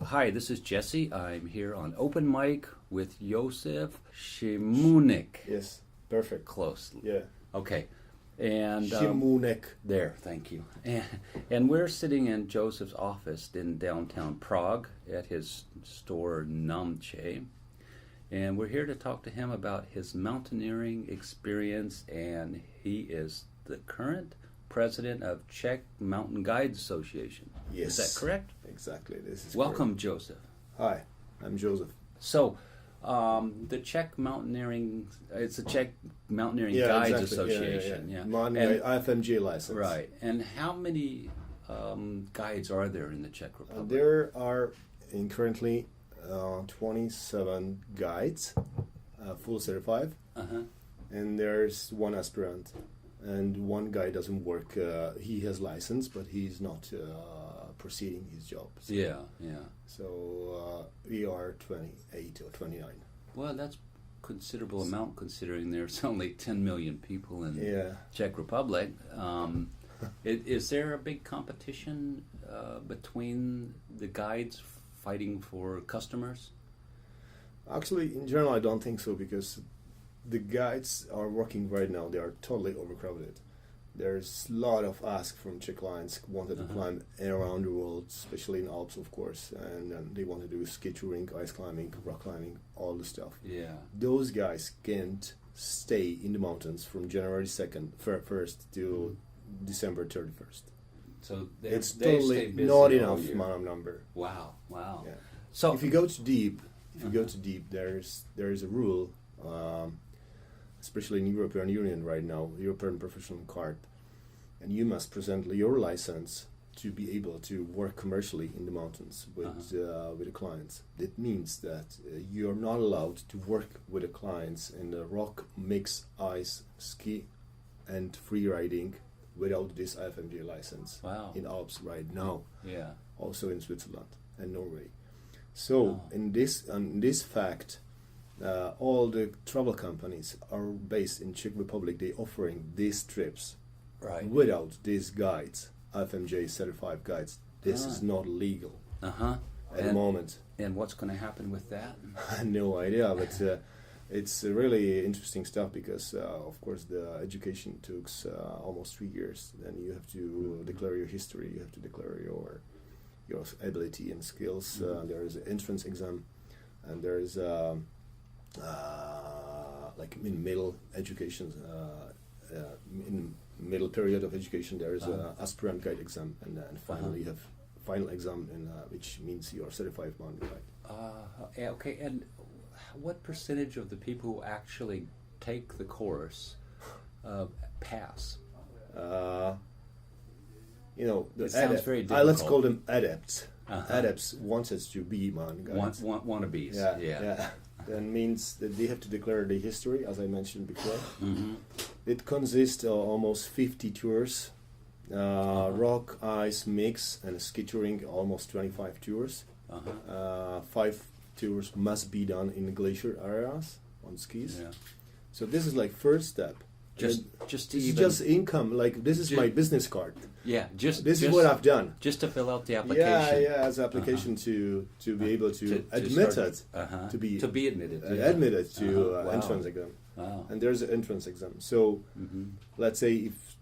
Hi, this is Jesse. I'm here on Open Mic with Josef Šimůnek. Yes, perfect. Close. Yeah. Okay. And Šimůnek. there, thank you. And we're sitting in Joseph's office in downtown Prague at his store Namche. And we're here to talk to him about his mountaineering experience, and he is the current president of Czech Mountain Guides Association. Yes. Is that correct? Exactly. This is Welcome, correct. Joseph. Hi, I'm Joseph. So, the Czech Mountaineering, it's the Czech Mountaineering Guides Association. Yeah. And, IFMG license. right. And how many guides are there in the Czech Republic? There are currently 27 guides, full certified, and there's one aspirant. And one guy doesn't work. He has license, but he's not proceeding his job. So, yeah. So we are 28 or 29. Well, that's considerable amount considering there's only 10 million people in Czech Republic. Is there a big competition between the guides fighting for customers? Actually, in general, I don't think so, because the guides are working right now. They are totally overcrowded. There's a lot of ask from Czech clients wanted to climb around the world, especially in Alps, of course, and they want to do ski touring, ice climbing, rock climbing, all the stuff. Yeah. Those guys can't stay in the mountains from January 1st to December 31st. So it's they totally stay busy not all enough year. number. Wow. Yeah. So if you go too deep, there is a rule. Especially in European Union right now, European Professional Card, and you must present your license to be able to work commercially in the mountains with the clients. That means that you are not allowed to work with the clients in the rock, mix, ice, ski, and free riding without this IFMG license. Wow. In Alps right now. Yeah. Also in Switzerland and Norway. So in this fact. All the travel companies are based in Czech Republic. They offering these trips without these guides, FMJ certified guides. This is not legal at the moment. And what's going to happen with that? I have no idea, but it's really interesting stuff, because of course the education took almost 3 years. Then you have to declare your history. You have to declare your ability and skills. There is an entrance exam, and there is like in middle education, in middle period of education, there is a aspirant guide exam, and then finally you have final exam, in which means you are certified mountain guide. Okay, and what percentage of the people who actually take the course pass? It sounds very difficult. let's call them adepts. Adepts wanted to be mountain guides. Wannabes. Yeah. That means that they have to declare the history, as I mentioned before. It consists of almost 50 tours, rock, ice, mix, and ski touring, almost 25 tours. 5 tours must be done in glacier areas on skis. Yeah. So this is like first step. Just income. Like this is my business card. Yeah, this is what I've done. Just to fill out the application. Yeah, as an application to be able to admit it, to be admitted to entrance exam. Wow. And there's an entrance exam. So let's say if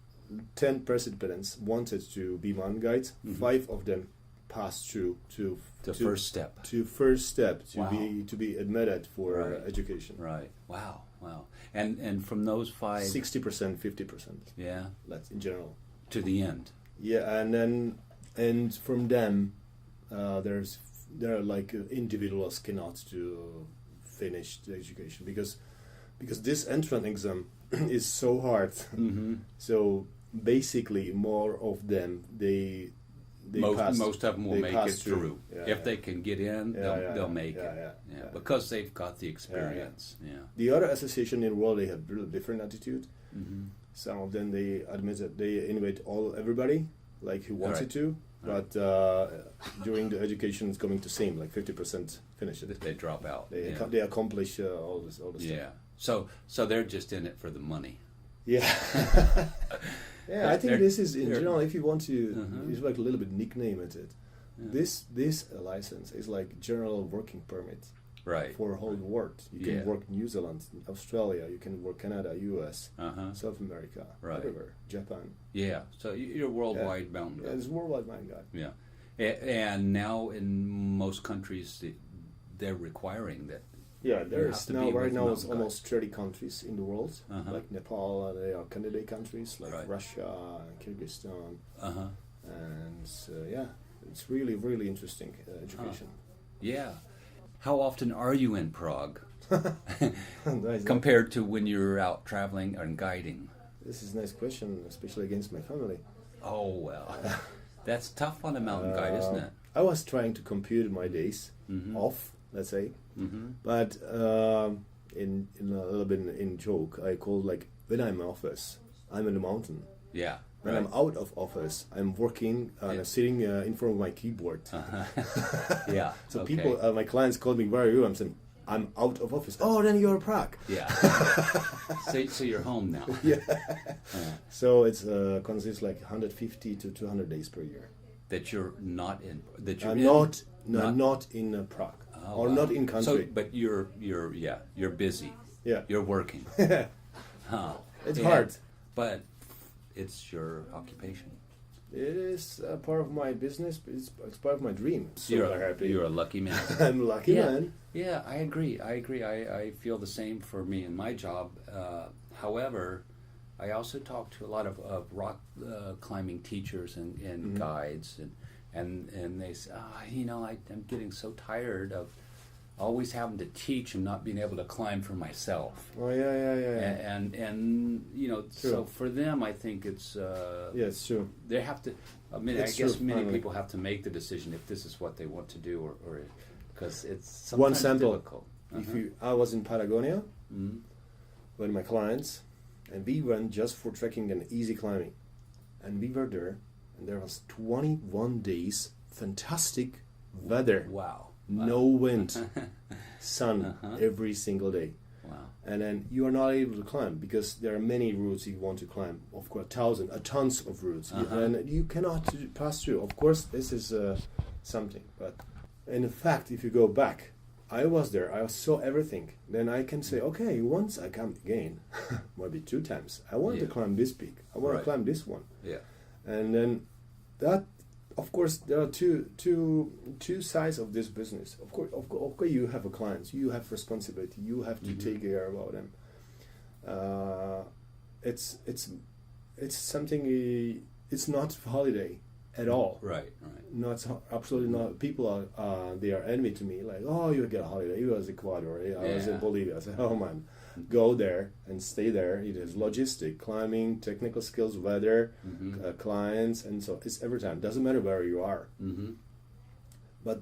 10 participants wanted to be mountain guides, 5 of them passed through to first step to be admitted for education. Right. Wow. And from those 5, 60%, 50%. Yeah. That's in general. To the end. Yeah, and from them, there are like individuals cannot to finish the education because this entrance exam is so hard. So basically, more of them most of them will make it through. If they can get in, they'll make it. Because they've got the experience. Yeah. The other association in the world, they have a really different attitude. Some of them they invite everybody like who wanted to, but during the education it's going to same like 50% finish it. They drop out. They accomplish all this stuff. So they're just in it for the money. Yeah. I think this is in general. If you want to, it's like a little bit nickname it. this license is like general working permit Right. for whole world. You can Yeah. work New Zealand, Australia. You can work Canada, U.S., South America, Right. everywhere, Japan. Yeah. So you're a worldwide mountain Yeah, guide. it's worldwide mountain guide. Yeah. And now in most countries, they're requiring that. Yeah, have there's to now be right with now it's mountain guide. almost 30 countries in the world, Uh-huh. like Nepal. They are candidate countries like Right. Russia, and Kyrgyzstan, Uh-huh. and yeah, it's really really interesting education. Yeah. How often are you in Prague Nice. compared to when you're out traveling and guiding? This is a nice question, especially against my family. Oh, well. That's tough on a mountain guide, isn't it? I was trying to compute my days off, let's say, but in a little bit in joke, I called like when I'm in office, I'm in the mountain. Yeah. When right. I'm out of office, I'm working, sitting in front of my keyboard. Yeah. So okay. people, my clients call me, "Where are you?" I'm saying, "I'm out of office." Oh, then you're Prague. Yeah. So you're home now. Yeah. So it's consists like 150 to 200 days per year. That you're not in. That you're I'm in, not in Prague Oh, or wow. not in country. So, but you're busy. Yeah. You're working. Huh. It's Yeah. hard. But it's your occupation. It is a part of my business. It's part of my dream. So You're happy. You're a lucky man. I'm a lucky Yeah. man. Yeah, I agree. I feel the same for me in my job. However, I also talk to a lot of rock climbing teachers and guides, and they say, I'm getting so tired of always having to teach and not being able to climb for myself. Oh yeah. And so True. for them, I think it's Yeah, it's true. they have to. I mean, It's I guess true, many finally. people have to make the decision if this is what they want to do, or because it's One sometimes sample. difficult. I was in Patagonia Mhm. with my clients, and we went just for trekking and easy climbing, and we were there, and there was 21 days fantastic weather, Wow. no wind, sun every single day. Wow. And then you are not able to climb because there are many routes you want to climb. Of course, tons of routes, and you cannot pass through. Of course, this is something. But in fact, if you go back, I was there. I saw everything. Then I can say, okay, once I come again, maybe 2 times. I want to climb this peak. I want Right. to climb this one. Yeah. And then that. Of course, there are two sides of this business. Of course, you have a client, you have responsibility, you have to take care about them. It's something. It's not holiday at all. Right. Not absolutely not. People are they are envy to me. Like, oh, you get a holiday. You was Ecuador. I was in Bolivia. I said, oh man, go there and stay there. It is logistic, climbing, technical skills, weather, clients, and so it's every time. Doesn't matter where you are. Mm-hmm. But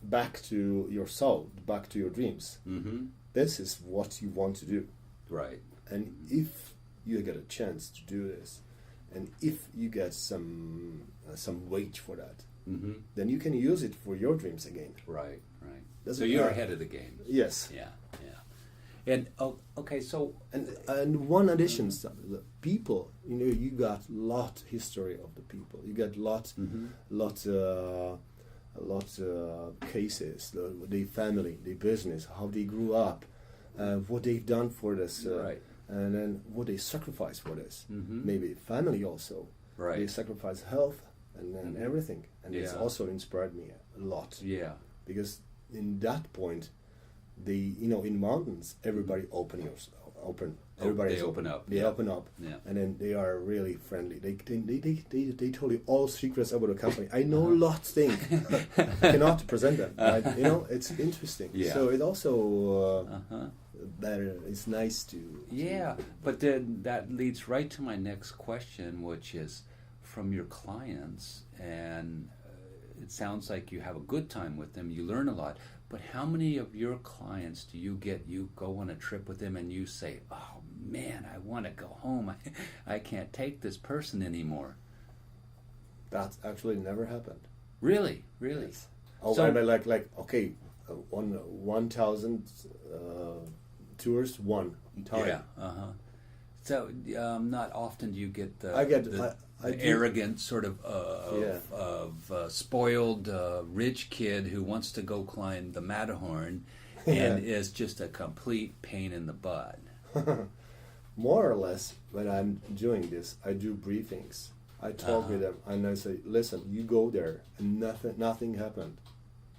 back to your soul, back to your dreams. Mm-hmm. This is what you want to do. Right. And if you get a chance to do this, and if you get some wage for that, then you can use it for your dreams again. Right. Doesn't So you're matter. ahead of the game. Yes. Yeah. And okay, so And one addition, the people, you got lot history of the people. You got lot cases, the family, the business, how they grew up, what they've done for this, right. and then what they sacrifice for this. Mhm. Maybe family also. Right. They sacrifice health and everything, and it's Yeah. also inspired me a lot. Yeah. Because in that point, in mountains, everybody everybody They open up. They Yeah. open up, Yeah. and then they are really friendly. They told you all secrets about the company. I know lots things. I cannot present them. But, it's interesting. Yeah. So it also better. It's nice to. Yeah, but then that leads right to my next question, which is from your clients, and it sounds like you have a good time with them, you learn a lot, but how many of your clients do you go on a trip with them and you say, oh man, I want to go home, I can't take this person anymore? That actually never happened. Really? Yes. Oh, So- I mean, okay, 1,000 tours, 1 time. Yeah, So not often do you get the, I get the I do- arrogant sort of Yeah. spoiled rich kid who wants to go climb the Matterhorn Yeah. and is just a complete pain in the butt. More or less, when I'm doing this, I do briefings. I talk with them and I say, listen, you go there and nothing happened.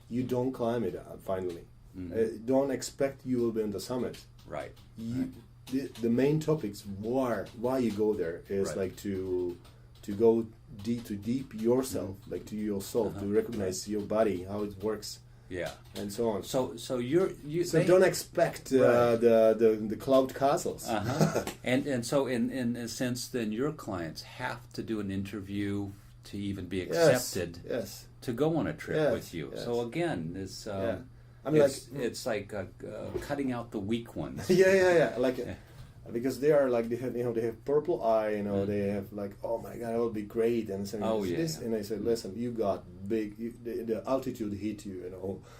You don't climb it finally. Don't expect you will be on the summit. Right. The main topics why you go there is Right. like to go deep yourself, like to yourself, to recognize your body, how it works, Yeah. and so on. So So they, don't expect Right. the cloud castles. and so in a sense, then your clients have to do an interview to even be Yes, accepted yes. to go on a trip Yes, with you. yes. So again, this Yeah. I mean, it's like cutting out the weak ones. yeah. Like, because they are like they have purple eye, they have like, oh my god, it will be great, and so Oh, yeah, this, yeah. and I said, listen, you got big, the altitude hit you,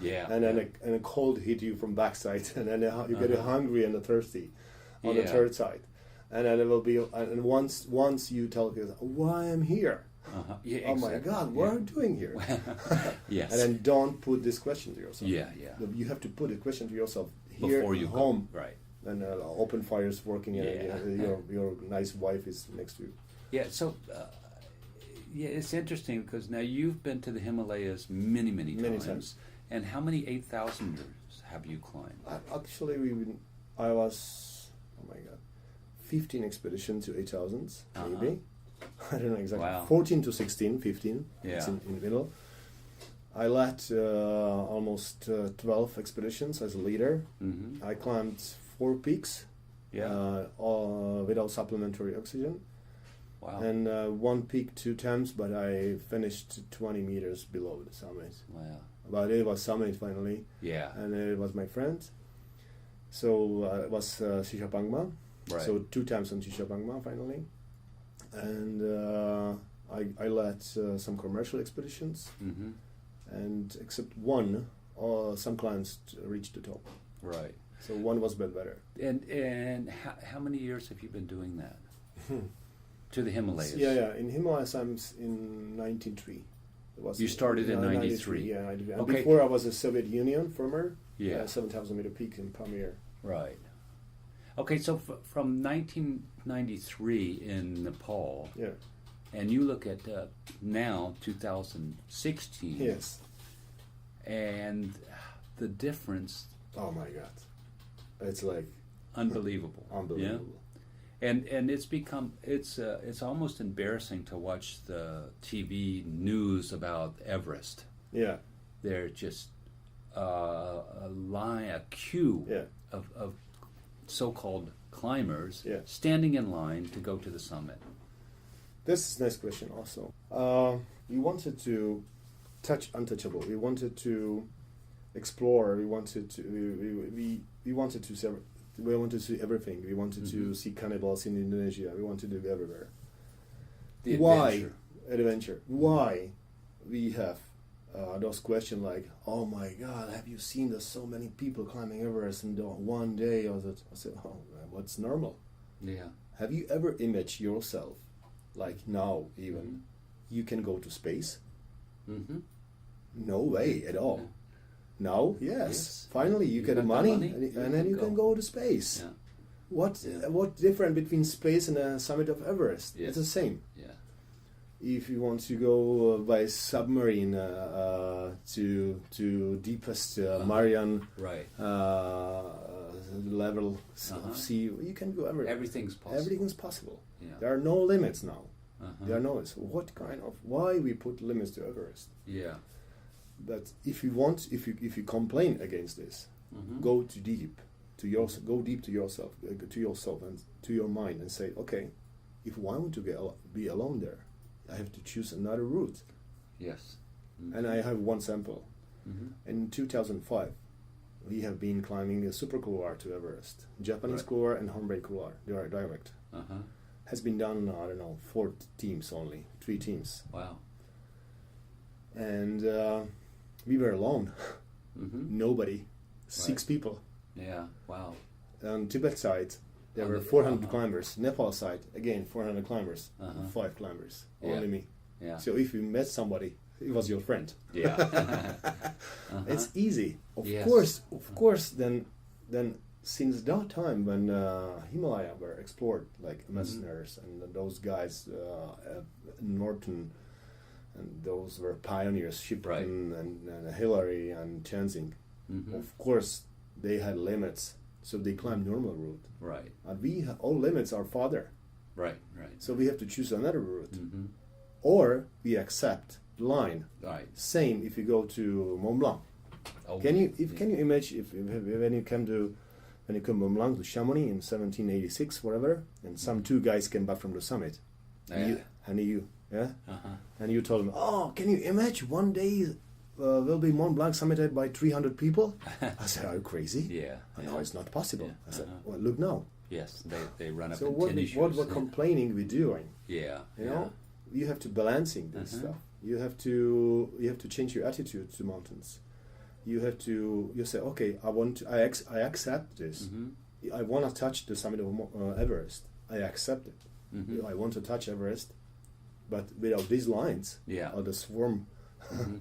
Yeah. and then a cold hit you from backside, and then you get hungry and thirsty on the Yeah. third side, and then it will be, and once you tell people why I'm here. Yeah, Oh my exactly. God! What are you doing here? Yes. And then don't put this question to yourself. Yeah. You have to put a question to yourself here Before you at home, go. Right. and open fires working, Yeah. and your nice wife is next to you. Yeah. So. It's interesting because now you've been to the Himalayas many Many times. times. And how many 8,000ers have you climbed? Actually, I was, oh my God, 15 expeditions to 8,000s, maybe. I don't know exactly. Wow. 14 to 16, 15. Yeah. It's in the middle. I led almost 12 expeditions as a leader. Mm-hmm. I climbed 4 peaks. Yeah. Without supplementary oxygen. Wow. And 1 peak 2 times, but I finished 20 meters below the summit. Wow. But it was summit finally, Yeah. and it was my friend. So it was Shishapangma. Right. So 2 times on Shishapangma finally. And I led some commercial expeditions, Mm-hmm. and except one, some climbs reached the top. Right. So one was a bit better. And how many years have you been doing that? To the Himalayas? Yeah. In Himalayas, I'm in 1903. You started in 93. Yeah, 93. And Okay. before I was a Soviet Union farmer. Yeah. 7,000 meter peak in Pamir. Right. Okay, so from 1993 in Nepal, Yeah. and you look at now 2016, Yes. and the difference, Oh my God. It's like unbelievable. unbelievable. Yeah? And it's become it's almost embarrassing to watch the TV news about Everest. Yeah. They're just a queue Yeah. of so-called climbers Yeah. standing in line to go to the summit. This is a nice question also. We wanted to touch untouchable. We wanted to explore. We wanted to we wanted to see we wanted to see everything. We wanted to see cannibals in Indonesia. We wanted to go everywhere. The Why adventure. adventure? Why we have those questions like, oh my God, have you seen there's so many people climbing Everest in one day? Or that I said, oh, what's normal? Yeah. Have you ever imagined yourself like now even you can go to space? Mm-hmm. No way at all. Now, yes. Finally, you get got the the money, money, and then you can go to space. Yeah. What different between space and the summit of Everest? Yeah. It's the same. Yeah. If you want to go by submarine to deepest Marian Right. level of sea, you can go everywhere. Everything's possible. Everything's possible. Yeah. There are no limits now. There are Uh-huh. no limits. Why we put limits to Everest? Yeah. But if you complain against this, Mm-hmm. go too deep go deep to yourself and to your mind and say, okay, if I want to be alone there, I have to choose another route. Yes. Mm-hmm. And I have one sample. Mm-hmm. In 2005, we have been climbing a super couloir to Everest. Japanese Right. couloir and home-made couloir. They are direct. Uh-huh. Has been done, I don't know, 4 teams only, 3 teams. Wow. And we were alone. Mm-hmm. Nobody. 6 people. Yeah. Wow. On Tibet side, There were 400 climbers. Nepal side, again, 400 climbers. 5 climbers. Yeah. Only me. Yeah. So if you met somebody, it was your friend. Yeah. It's easy. Of Yes. course, then since that time when Himalaya were explored, like Messners and those guys, Norton, and those were pioneers, Shipton and Hillary and Tenzing. Of course, they had limits, so they climbed normal route. Right. And all limits are farther. Right. So we have to choose another route, or we accept the line. Right. Same if you go to Mont Blanc. Oh, Can you imagine if when you come to Mont Blanc to Chamonix in 1786, whatever, and some 2 guys came back from the summit, and you told them, oh, can you imagine one day will be Mont Blanc summited by 300 people? I said, are you crazy? Yeah. No, it's not possible. Yeah. I said, well, look now. Yes, they run up So in what tennis shoes. we're complaining we're doing? Yeah. You know, you have to balancing this stuff. You have to change your attitude to mountains. You say, okay, I accept this. I want to touch the summit of Everest. I accept it. I want to touch Everest, but without these lines, or the swarms.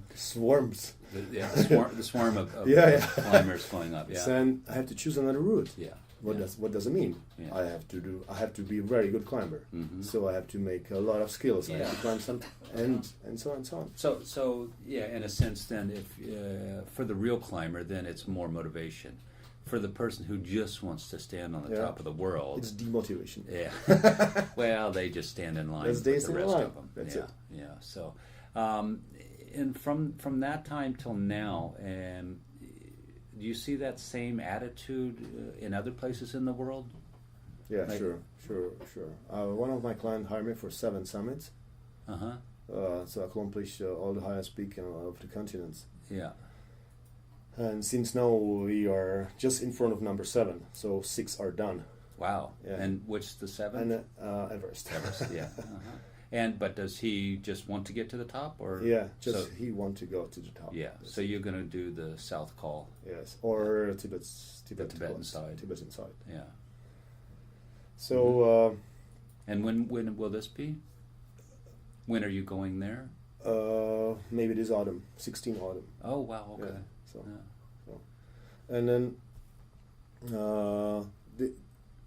The swarm of climbers going up. Yeah. Then I have to choose another route. Yeah. What does it mean? Yeah. I have to be a very good climber. So I have to make a lot of skills. I have to climb some and so on and so on. So yeah, in a sense, then, if for the real climber, then it's more motivation. For the person who just wants to stand on the top of the world, it's demotivation. Yeah. Well, they just stand in line with the the rest of them. That's it. Yeah. So, and from that time till now, do you see that same attitude in other places in the world? Yeah, sure. One of my clients hired me for 7 summits. So I accomplished all the highest peak of the continents. Yeah. And since now we are just in front of number 7, so 6 are done. Wow. Yeah. And which the 7th? And Everest. Everest. Yeah. But does he just want to get to the top, or he want to go to the top. Yeah. So you're going to do the South Col. Yes, or Tibetan side. Yeah. So. And when will this be? When are you going there? Maybe this autumn, 16 autumn. Oh wow! Okay. Yeah, and then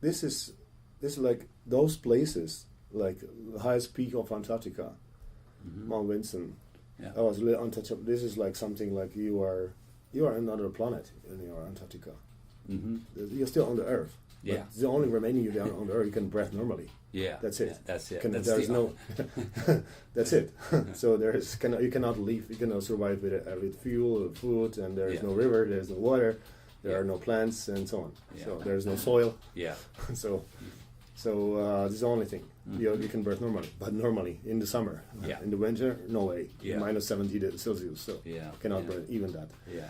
this is like those places, like the highest peak of Antarctica, Mount Vinson. Yeah. I was really untouchable. This is like something like you are another planet in your Antarctica. You're still on the Earth. Yeah. But the only remaining you down on the Earth, you can breathe normally. Yeah. That's it. Yeah, that's it. There's no. That's it. So you cannot leave. You cannot survive with fuel, food, and there is no river. There's no water. There are no plants, and so on. Yeah. So there's no soil. Yeah. So this is the only thing. You can breathe normally, but normally in the summer. Yeah. In the winter, no way. Yeah. Minus 70 Celsius. So cannot breathe even that. Yeah.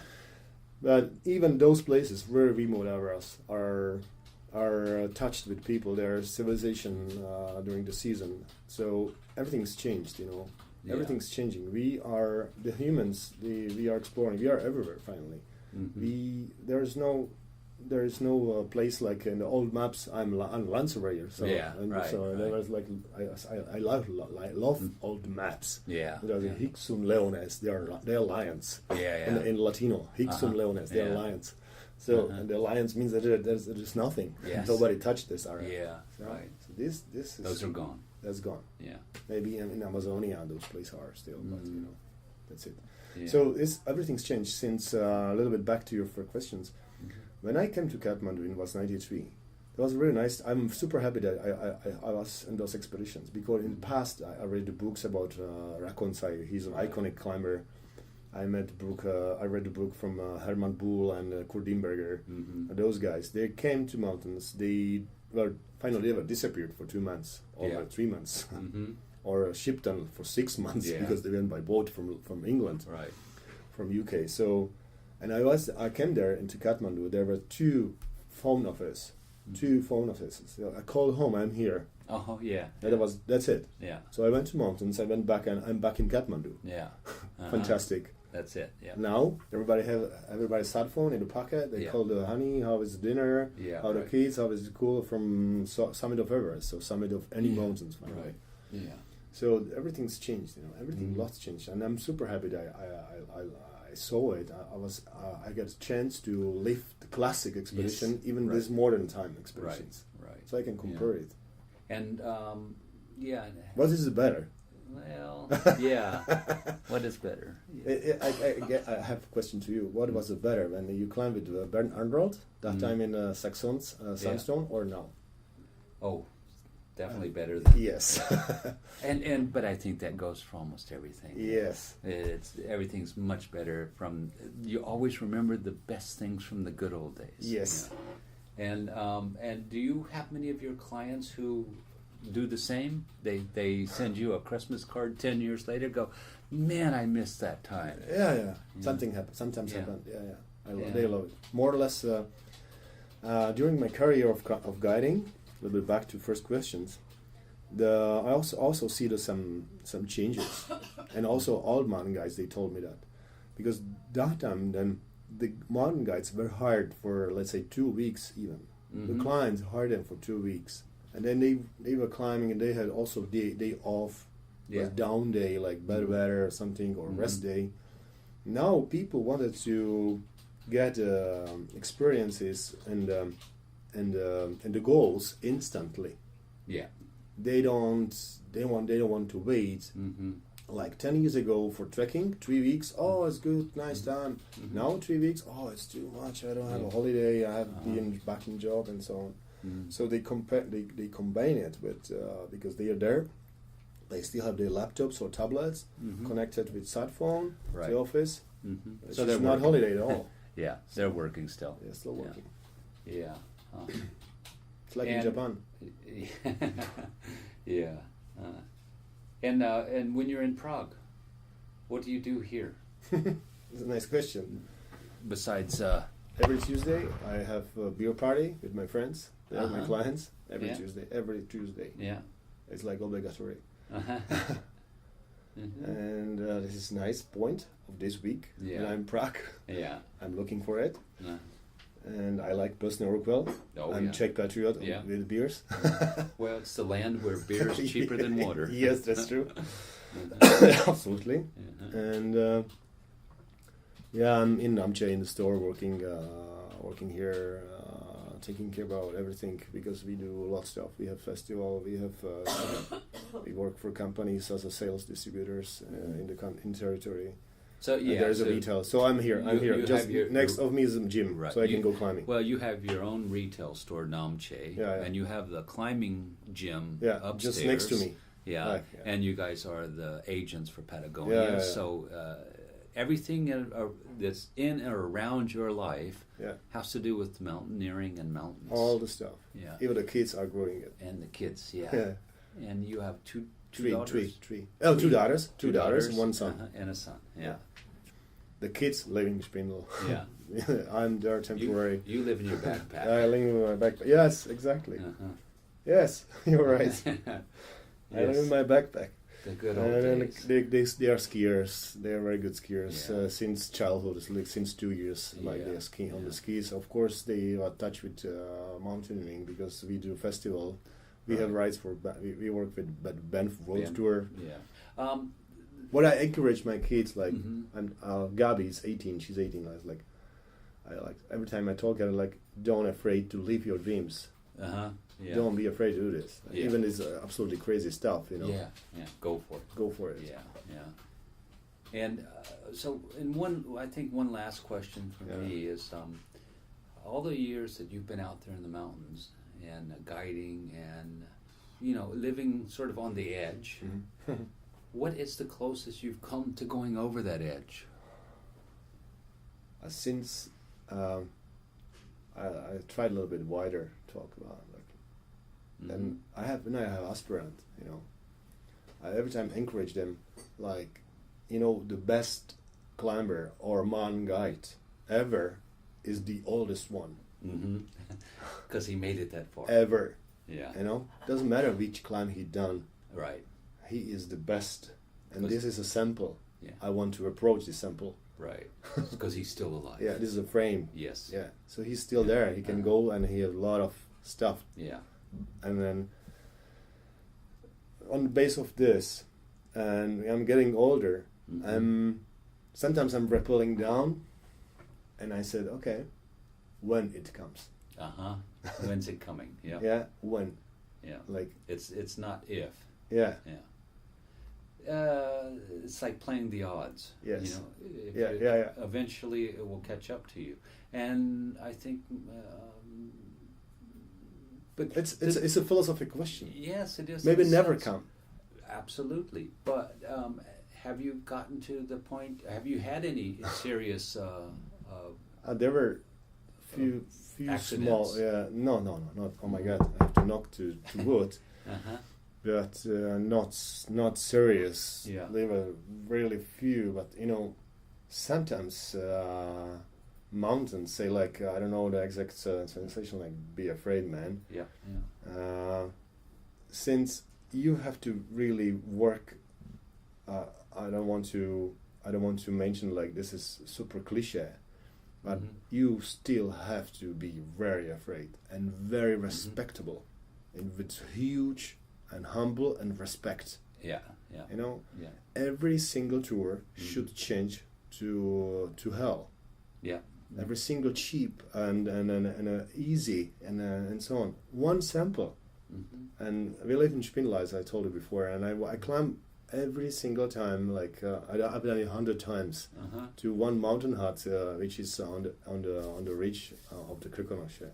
But even those places, very remote areas, are touched with people. There is civilization during the season. So everything's changed. Yeah. Everything's changing. We are the humans. We are exploring. We are everywhere. Finally, there is no place like in the old maps. I'm land surveyor. So there was like I love old maps. Yeah. There's Hicksum leones. They're lions. Yeah. In Latino, Hicksum leones. They're lions. So and the lions means that there's nothing. Yes. Nobody touched this area. Yeah. So, right. So this is those are gone. That's gone. Yeah. Maybe in Amazonia those places are still, but that's it. Yeah. So everything's changed since a little bit back to your first questions. When I came to Kathmandu, it was '93. It was really nice. I'm super happy that I was in those expeditions, because in the past I read the books about Rakonsai. He's an iconic climber. I read the book from Hermann Buhl and Kurt Dimberger. Those guys, they came to mountains. They finally disappeared for 2 months or 3 months, or shipped them for 6 months because they went by boat from England, right, from UK. So, and I came there into Kathmandu. There were 2 phone offices. So I called home. I'm here. Oh yeah. That's it. Yeah. So I went to mountains. I went back, and I'm back in Kathmandu. Yeah. Fantastic. That's it. Yeah. Now everybody's cell phone in the pocket. They call the honey, how is dinner? Yeah. How the kids? How is school? From summit of Everest, so summit of any mountains. Right. Yeah. So everything's changed. Everything lots changed, and I'm super happy that I saw it. I got a chance to live the classic expedition, even this modern time expeditions. Right. So I can compare it. And What is better? Well, yeah. What is better? I have a question to you. What was it better when you climbed with Bernd Arnold that time in Saxons sandstone or now? Oh, definitely better than yes. But I think that goes for almost everything. Yes. Everything's much better from. You always remember the best things from the good old days. Yes. And do you have many of your clients who do the same? They send you a Christmas card 10 years later. Go, man, I missed that time. Yeah. Something happens. Sometimes happens. Yeah. They love it. More or less. During my career of guiding, a little bit back to first questions. I also see some changes, and also old mountain guides, they told me that, because that time then the mountain guides were hired for, let's say, 2 weeks even. The clients hired them for 2 weeks, and then they were climbing, and they had also day off, like down day, like better weather or something, or rest day. Now people wanted to get experiences and the goals instantly. Yeah. They don't want to wait. Like 10 years ago for trekking, 3 weeks. Oh, it's good, nice time. Now 3 weeks. Oh, it's too much. I don't have a holiday. I have to be back in job and so on. So they combine it with because they are there. They still have their laptops or tablets connected with sat phone to the office. So they're not holiday at all. Yeah, they're working still. They're still working. Yeah. It's like in Japan. Yeah. And when you're in Prague, what do you do here? It's a nice question. Besides, every Tuesday I have a beer party with my friends, my clients. Every Tuesday. Yeah. It's like obligatory. And this is a nice point of this week. Yeah. When I'm in Prague. Yeah. I'm looking for it. And I like Pilsner Urquell. I'm Czech patriot with beers. Well, it's the land where beer is cheaper than water. Yes, that's true. Absolutely. And I'm in Namche in the store working here, taking care about everything, because we do a lot of stuff. We have festival. We have we work for companies as a sales distributors in territory. So there's a retail. So I'm here. Just next of me is a gym, so I can go climbing. Well, you have your own retail store, Namche, and you have the climbing gym upstairs. Just next to me. Yeah, and you guys are the agents for Patagonia. So everything that's in or around your life has to do with mountaineering and mountains. All the stuff. Yeah. Even the kids are growing it. And the kids, And you have two daughters? Three. Oh, two daughters. Two daughters and one son. And a son, The kids live in Sprindl. Yeah. I'm there temporary. You live in your backpack. I live in my backpack. Yes, exactly. Yes, you're right. I live in my backpack. The good old days. They are skiers. They are very good skiers since childhood. It's like since 2 years. Like they are skiing on the skis. Of course, they are touched with mountaineering because we do festival. We have rides for. We work with Banff World Tour. Yeah. What I encourage my kids, like, Gabi is 18. She's 18. I like every time I talk, I'm like, don't afraid to live your dreams. Don't be afraid to do this. Even this absolutely crazy stuff, Yeah. Go for it. Go for it. Yeah. And so, I think one last question for me is, all the years that you've been out there in the mountains and guiding and living sort of on the edge. What is the closest you've come to going over that edge? Since I tried a little bit wider talk about and I have aspirant. I every time encourage them, like, the best climber or mountain guide ever is the oldest one. Because he made it that far. Ever. Yeah. Doesn't matter which climb he done. Right. He is the best, and this is a sample. Yeah. I want to approach this sample. Right. Because he's still alive. Yeah, this is a frame. Yes. Yeah, so he's still there. He can go, and he has a lot of stuff. Yeah. And then on the base of this, and I'm getting older. Sometimes I'm rappelling down, and I said, okay, when it comes. When's it coming? Yeah. Yeah, when. Yeah. Like it's not if. Yeah. Yeah. It's like playing the odds. Yes. You know, Yeah. Eventually, it will catch up to you, and I think. But it's a philosophical question. Yes, it is. Maybe never come. Absolutely, but have you gotten to the point? Have you had any serious? There were few accidents? small. Yeah, no, not. Oh my God! I have to knock to wood. But not serious. Yeah. There were really few, but sometimes mountains say like I don't know the exact sensation, like be afraid, man. Yeah. Since you have to really work, I don't want to mention like this is super cliche, but you still have to be very afraid and very respectable, and with huge and humble and respect. Yeah. Every single tour should change to hell. Yeah. Every single cheap and easy and so on. One sample. And we live in Spindler, as I told you before, and I climb every single time. Like I've done it 100 times to one mountain hut, which is on the ridge of the Krkonoše.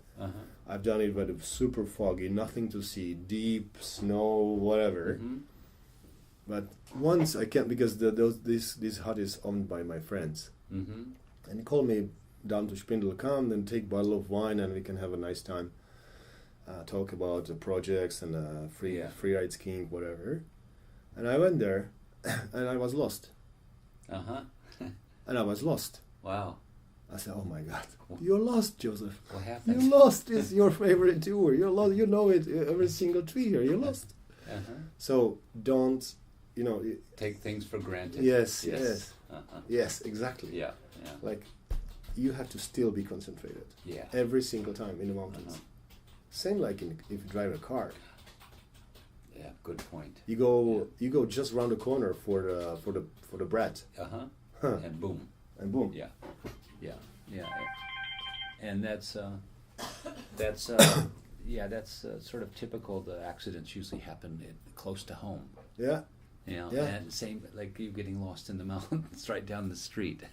I've done it when it's super foggy, nothing to see, deep snow, whatever. But once I can't, because this hut is owned by my friends, and he called me down to Spindler, come and take a bottle of wine, and we can have a nice time. Talk about the projects and free ride skiing, whatever. And I went there, and I was lost. And I was lost. Wow. I said, "Oh my God, you're lost, Joseph. What happened? You're lost. It's your favorite tour. You're lost. You know it. Every single tree here. You're lost." So don't, take things for granted. Yes. Yes, exactly. Yeah. Like, you have to still be concentrated. Yeah. Every single time in the mountains. Same like if you drive a car. Yeah, good point. You go just round the corner for the bread. And boom. Yeah. And that's sort of typical. The accidents usually happen close to home. Yeah. And same like you getting lost in the mountains right down the street.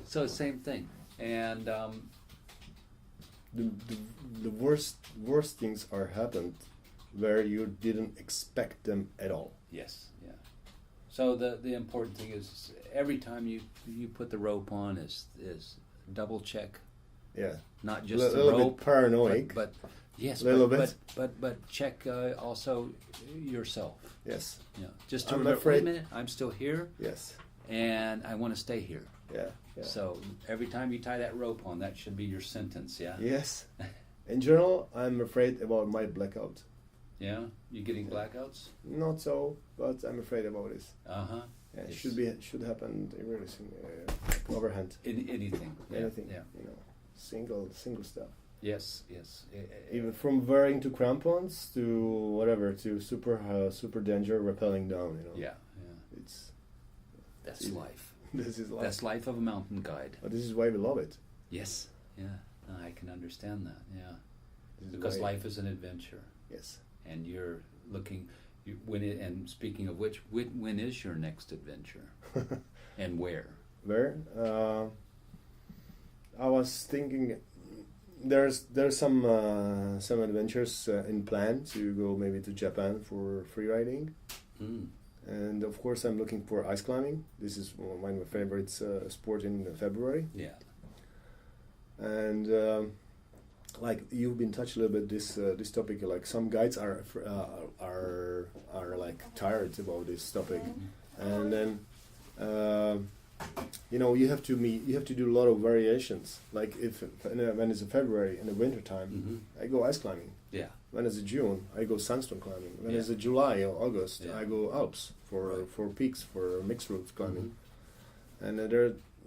So same thing. And the worst things are happened where you didn't expect them at all. Yes, yeah. So the important thing is every time you put the rope on is double check. Yeah. Not just the rope. A little bit paranoid. But yes, but check also yourself. Yes. Yeah. Just to I'm remember, afraid. wait a minute, I'm still here. Yes. And I want to stay here. Yeah. So every time you tie that rope on, that should be your sentence, yeah? Yes. In general, I'm afraid about my blackout. Yeah? You getting blackouts? Not so, but I'm afraid about this. Uh-huh. Yeah, it should happen really soon. Overhand. Anything. Yeah. Anything. Yeah. Single stuff. Yes. Even from wearing to crampons to whatever to super danger rappelling down. Yeah. That's life. This is life. That's life of a mountain guide. But this is why we love it. Yes. Yeah. I can understand that. Yeah. This Because life is an adventure. Yes. And you're looking. And speaking of which, when is your next adventure? And where? Where? I was thinking. There's some adventures in plan to go maybe to Japan for free riding. And of course, I'm looking for ice climbing. This is one of my favorite sport in February. Yeah. And like you've been touched a little bit this topic. Like some guides are like tired about this topic, and then you have to do a lot of variations. Like when it's February in the winter time, I go ice climbing. Yeah. When it's June, I go sandstone climbing. When it's July or August, I go Alps for peaks for mixed route climbing. And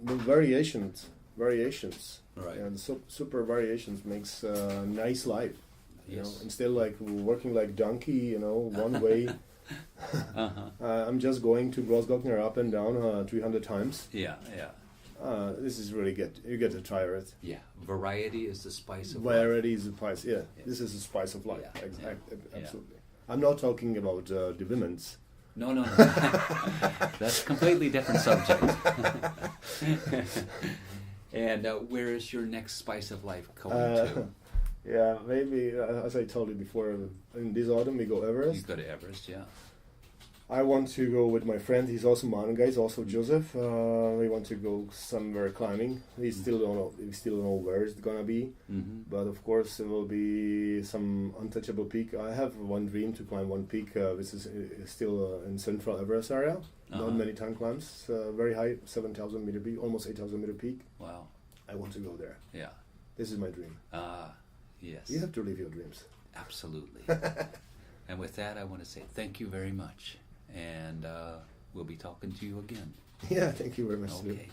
the variations, Right. and super variations makes a nice life. You Yes. know, instead of like working like donkey, you know, one way. I'm just going to Grossglockner up and down 300 times. Yeah, yeah. This is really good. You get to try it. Yeah, variety is the spice of life. Variety is the spice. Yeah, Yes. this is the spice of life. Yeah, Absolutely. I'm not talking about the women's. No, no, no. That's a completely different subject. And where is your next spice of life going to? Yeah, maybe, as I told you before, in this autumn we go Everest. You go to Everest, yeah. I want to go with my friend. He's also mountain guy. He's also Josef. We want to go somewhere climbing. We still don't know. We still don't know where it's gonna be. Mm-hmm. But of course, it will be some untouchable peak. I have one dream to climb one peak. This is still in Central Everest area. Not many time climbs. Very high, 7,000 meter peak, almost 8,000 meter peak. Wow. I want to go there. Yeah. This is my dream. Yes. You have to live your dreams. Absolutely. And with that, I want to say thank you very much. And we'll be talking to you again. Yeah, thank you very much. Okay.